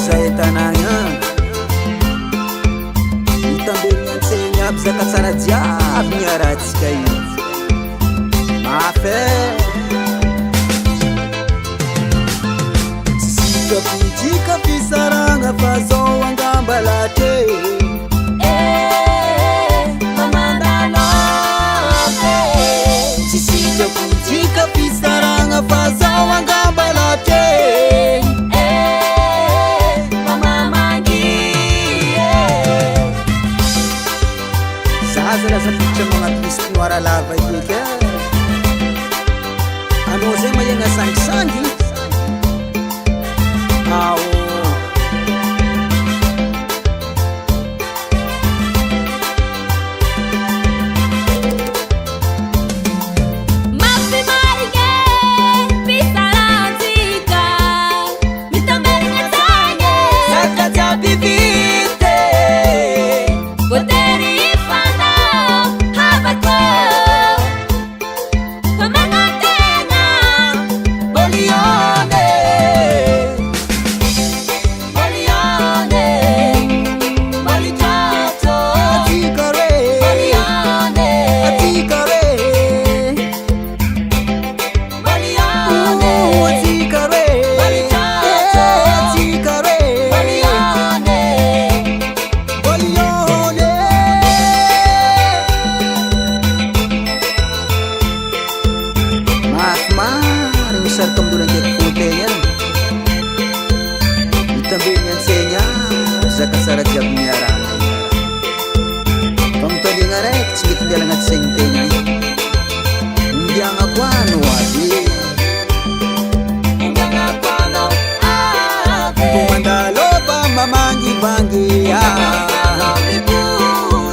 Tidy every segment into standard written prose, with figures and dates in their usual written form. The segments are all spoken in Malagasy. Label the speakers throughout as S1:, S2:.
S1: Zay tanagna mitambegny antsegny aby zaka tsara jiaby miaratsika io mafy tsisika fisaragna fa zao angamba latre tsisika fisaragna fa zao angamba latre Zaza fitra magnaty histoire lava eky anao zay mahiagna sangisangy ao Sarka amdona ndraiky fontaine any mitambegny antsegny zaka tsara jiaby miaragna fa mitandegna raiky tsy mety miala agnaty saignitegna indiagna koa anao aby mbo mandalova mamangivangy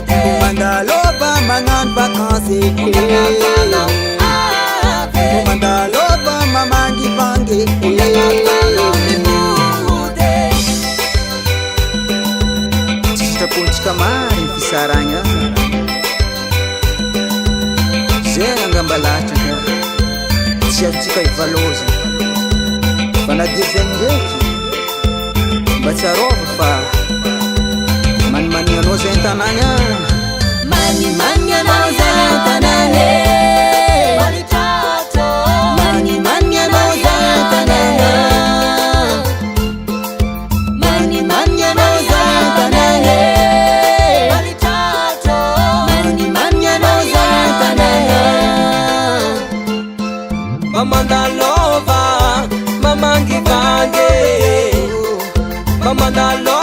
S1: mbo mandalova magnano vacances mandalova mamangivangy sitrapontsika mariny fisaragna zay angamba lahatra tsy azotsika ivaloza fa na dia zay ndraiky mba tsarova fa manimanigny anao zay tanagna manimanigny anao zay tanagna
S2: Mamandalova, mamangivangy, mamandalova.